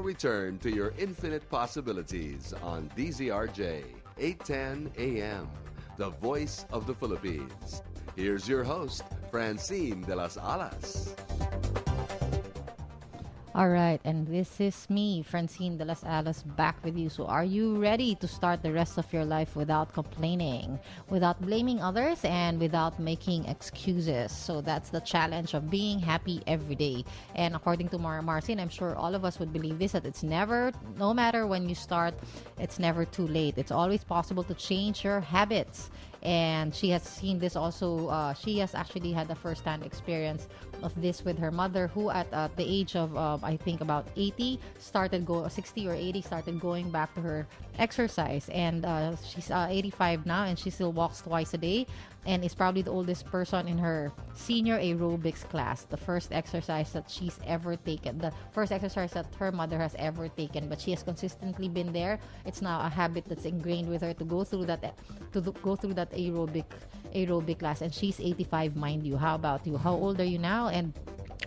return to your infinite possibilities on DZRJ 810 AM, the voice of the Philippines. Here's your host, Francine de las Alas. All right, and this is me, Francine de las Alas, back with you. So, are you ready to start the rest of your life without complaining, without blaming others, and without making excuses? So, that's the challenge of being happy every day. And according to Marcy, and I'm sure all of us would believe this, that it's never, no matter when you start, it's never too late. It's always possible to change your habits. And she has seen this also. She has actually had a first-hand experience of this with her mother, who at the age of I think about 80 60 or 80 started going back to her exercise, and she's 85 now, and she still walks twice a day, and is probably the oldest person in her senior aerobics class. The first exercise that she's ever taken, the first exercise that her mother has ever taken, but she has consistently been there. It's now a habit that's ingrained with her to go through that aerobic class, and she's 85, mind you. How about you? How old are you now? And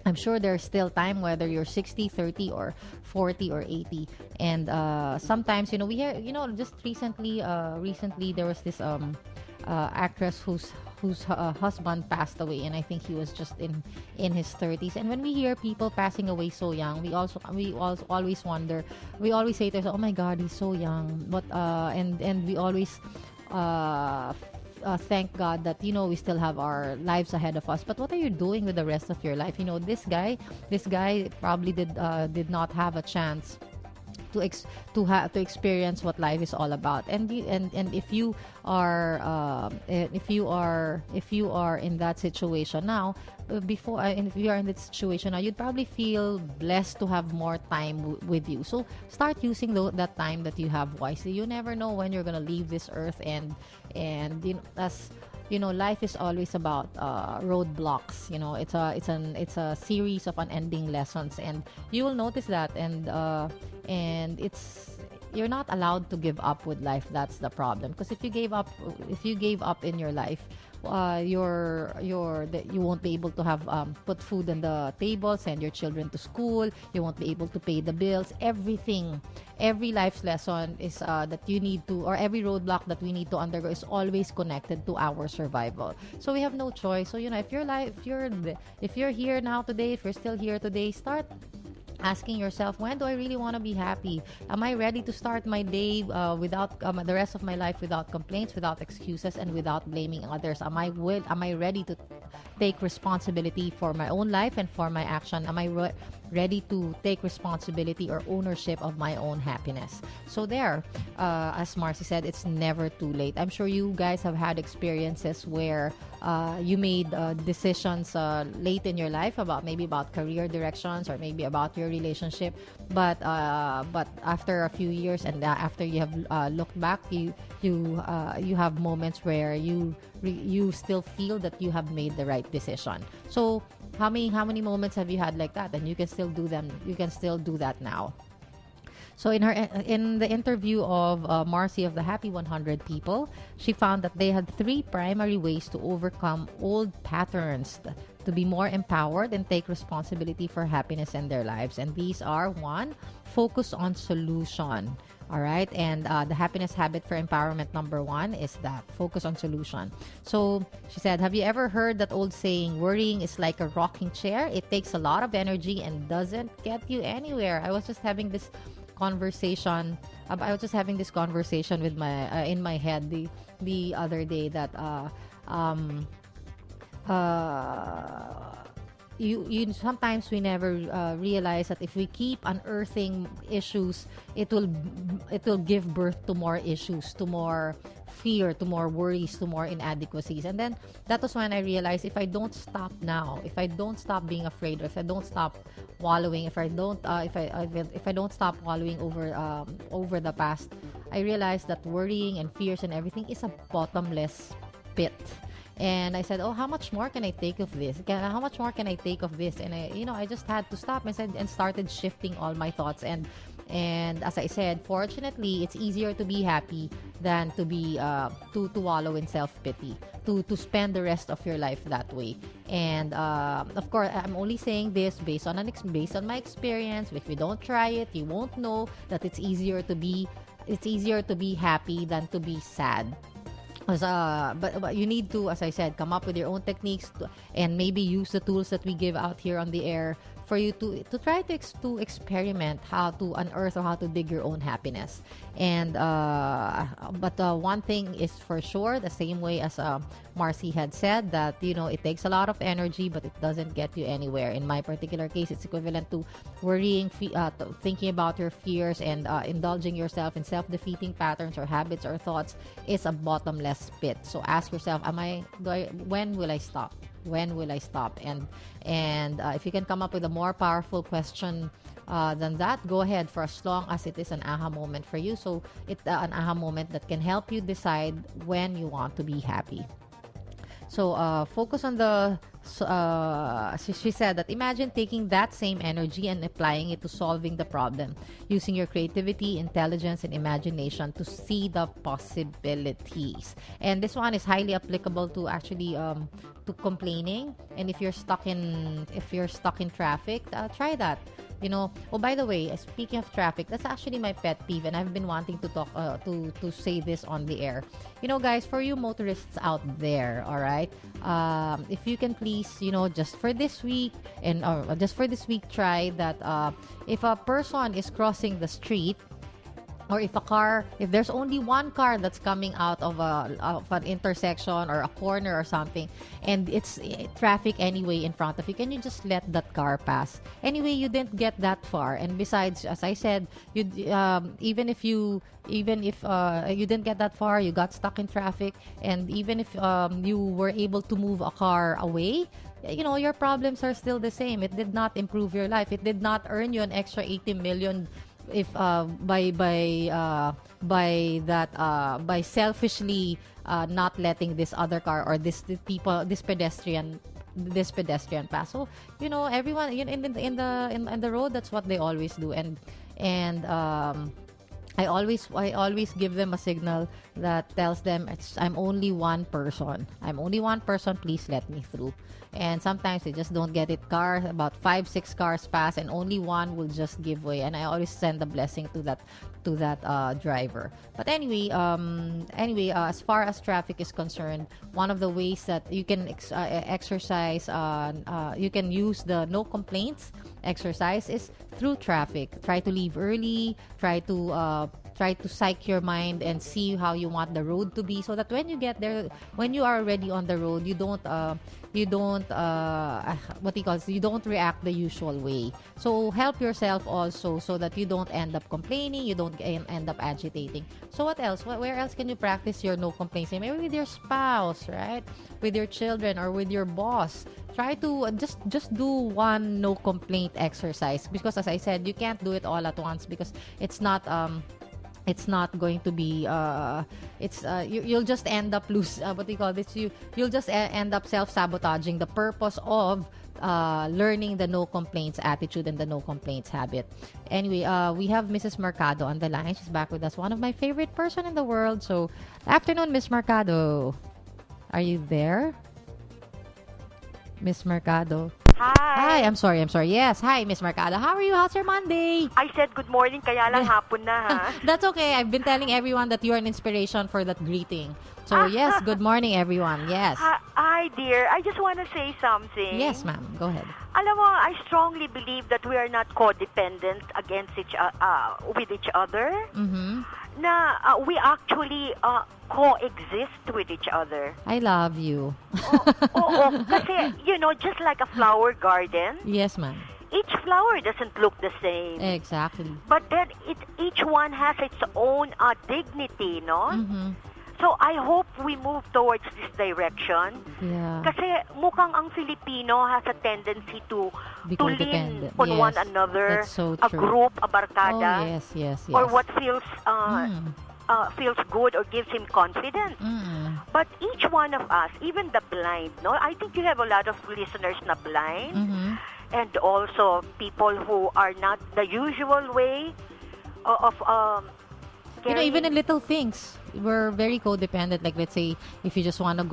I'm sure there's still time, whether you're 60, 30, or 40 or 80. And sometimes, we hear, just recently there was this actress whose husband passed away, and I think he was just in his 30s. And when we hear people passing away so young, we always wonder. We always say to ourselves, "Oh my God, he's so young." But and we always thank God that we still have our lives ahead of us. But what are you doing with the rest of your life? This guy probably did not have a chance to experience what life is all about. And if you are in that situation now, and if you are in that situation now, you'd probably feel blessed to have more time with you. So start using that time that you have wisely. You never know when you're gonna leave this earth, and life is always about roadblocks. It's a series of unending lessons, and you will notice that. And you're not allowed to give up with life. That's the problem. Because if you gave up in your life, you won't be able to have put food on the table, send your children to school. You won't be able to pay the bills. Every life's lesson is that you need to, or every roadblock that we need to undergo is always connected to our survival. So we have no choice. So if you're here now today, if you're still here today, start asking yourself, when do I really want to be happy? Am I ready to start my day without the rest of my life without complaints, without excuses, and without blaming others? Am I ready to take responsibility for my own life and for my action? Am I ready to take responsibility or ownership of my own happiness? So there, as Marcy said, it's never too late. I'm sure you guys have had experiences where you made decisions late in your life about career directions, or maybe about your relationship, but after a few years, and after you have looked back, you have moments where you still feel that you have made the right decision. So how many moments have you had like that? And you can still do them. You can still do that now. So in the interview of Marcy of the Happy 100 People, she found that they had 3 primary ways to overcome old patterns to be more empowered and take responsibility for happiness in their lives. And these are: 1, focus on solution. All right. And the happiness habit for empowerment number 1 is that focus on solution. So she said, have you ever heard that old saying, worrying is like a rocking chair? It takes a lot of energy and doesn't get you anywhere. I was just having this conversation with my in my head the other day that you sometimes we never realize that if we keep unearthing issues, it will give birth to more issues, to more fear, to more worries, to more inadequacies. And then that was when I realized, if I don't stop now, if I don't stop being afraid, or if I don't stop wallowing, if I don't stop wallowing over the past, I realized that worrying and fears and everything is a bottomless pit. And I said, oh, how much more can I take of this? How much more can I take of this? And I just had to stop and started shifting all my thoughts. And And as I said, fortunately, it's easier to be happy than to be to wallow in self-pity, to spend the rest of your life that way. And of course, I'm only saying this based on based on my experience. If you don't try it, you won't know that it's easier to be happy than to be sad. But you need to, as I said, come up with your own techniques and maybe use the tools that we give out here on the air for you to try to experiment how to unearth or how to dig your own happiness. And but one thing is for sure, the same way as Marcy had said, that it takes a lot of energy, but it doesn't get you anywhere. In my particular case, it's equivalent to worrying, thinking about your fears, and indulging yourself in self-defeating patterns or habits or thoughts is a bottomless pit. So ask yourself, when will I stop? When will I stop? And if you can come up with a more powerful question than that, go ahead, for as long as it is an aha moment for you. So it's an aha moment that can help you decide when you want to be happy. So focus on she said that imagine taking that same energy and applying it to solving the problem, using your creativity, intelligence, and imagination to see the possibilities. And this one is highly applicable to actually to complaining. And if you're stuck in traffic, try that. Oh, by the way, speaking of traffic, that's actually my pet peeve, and I've been wanting to talk to say this on the air. Guys, for you motorists out there, all right, if you can please, just for this week try that. If a person is crossing the street, or if there's only one car that's coming out of an intersection or a corner or something, and it's traffic anyway in front of you, can you just let that car pass? Anyway, you didn't get that far, and besides, as I said, even if you didn't get that far, you got stuck in traffic, and even if you were able to move a car away, your problems are still the same. It did not improve your life. It did not earn you an extra 80 million if by selfishly not letting this other car or this pedestrian pass. So everyone in the road, that's what they always do. And I always give them a signal that tells them I'm only one person. Please let me through. And sometimes they just don't get it. About 5-6 cars pass, and only one will just give way. And I always send a blessing to that driver. But anyway, as far as traffic is concerned, one of the ways that you can exercise, you can use the no complaints exercise is through traffic. Try to leave early. Try to psych your mind and see how you want the road to be, so that when you get there, when you are already on the road, you don't react the usual way. So help yourself also, so that you don't end up complaining, you don't end up agitating. So what else? Where else can you practice your no complaints? Maybe with your spouse, right? With your children, or with your boss. Try to just do one no complaint exercise, because as I said, you can't do it all at once, because it's not going to be you'll just end up you'll just end up self-sabotaging the purpose of learning the no complaints attitude and the no complaints habit. Anyway, we have Mrs. Mercado on the line. She's back with us, one of my favorite person in the world. So afternoon, Miss Mercado, are you there? Miss Mercado. Hi. I'm sorry. Yes. Hi, Miss Mercado. How are you? How's your Monday? I said good morning, kaya lang hapon na, ha? That's okay. I've been telling everyone that you are an inspiration for that greeting. So, yes, good morning, everyone. Yes. Hi, dear. I just want to say something. Yes, ma'am. Go ahead. Alam mo, I strongly believe that we are not codependent with each other. Mm-hmm. Na we actually coexist with each other. I love you. Oo. Kasi, just like a flower garden. Yes, ma'am. Each flower doesn't look the same. Exactly. But then each one has its own dignity, no? Mm-hmm. So I hope we move towards this direction. Yeah. Kasi mukhang ang Filipino has a tendency to lean on yes. one another, That's so a true. group, a barkada, yes. or what feels good or gives him confidence. But each one of us, even the blind, no? I think you have a lot of listeners na blind, Mm-hmm. and also people who are not the usual way. of Even carrying. in little things, we're very codependent. Like, let's say, if you just want to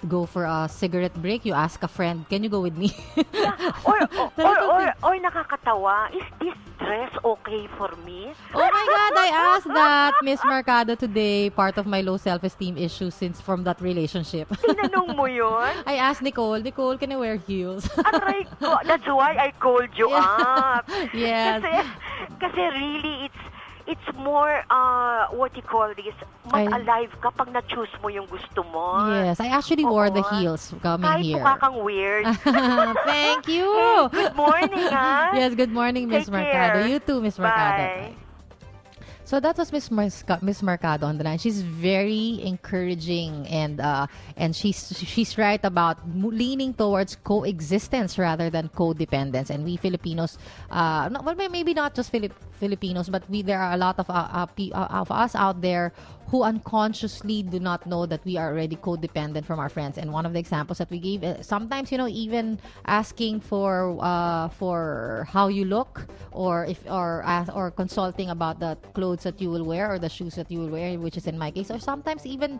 go for a cigarette break, you ask a friend, "Can you go with me?" Yeah, or or, The or little or thing. or nakakatawa, is this dress okay for me? Oh my God, I asked that Miss Mercado today, part of my low self-esteem issue since from that relationship. Tinanong mo yun? I asked Nicole, can I wear heels? Aray ko, that's why I called you Yeah. up. Yes. Kasi, kasi really, it's more, what you call this, I- mag-alive kapag na-choose mo yung gusto mo. Yes, I actually wore the Oo. heels coming Kahit here. mukha kang weird. Thank you. Hey, good morning, ha? Yes, good morning, Miss Take Mercado. care. You too, Miss Mercado. Bye. So that was Miss Mercado on the line. She's very encouraging, and she's right about leaning towards coexistence rather than codependence. And we Filipinos, maybe not just Filipinos, but there are a lot of us out there who unconsciously do not know that we are already codependent from our friends. And one of the examples that we gave, sometimes even asking for how you look, or consulting about the clothes that you will wear or the shoes that you will wear, which is in my case, or sometimes even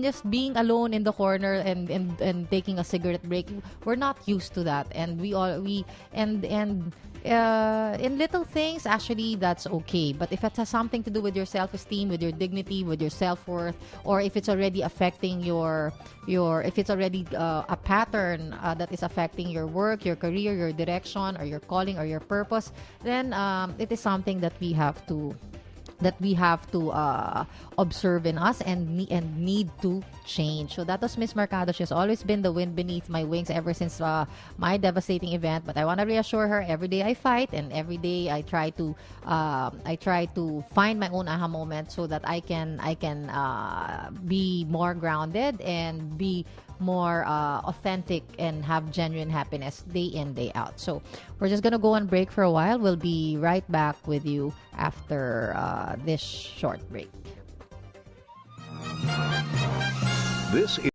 just being alone in the corner and taking a cigarette break. We're not used to that, and in little things, actually, that's okay. But if it has something to do with your self-esteem, with your dignity, with your self-worth, or if it's already affecting if it's already a pattern that is affecting your work, your career, your direction, or your calling, or your purpose, then it is something that we have to observe in us and need to change. So that was Miss Mercado. She's always been the wind beneath my wings ever since my devastating event. But I want to reassure her, every day I fight, and every day I try to find my own aha moment so that I can be more grounded and be more authentic and have genuine happiness day in, day out. So we're just gonna go on break for a while. We'll be right back with you after this short break. This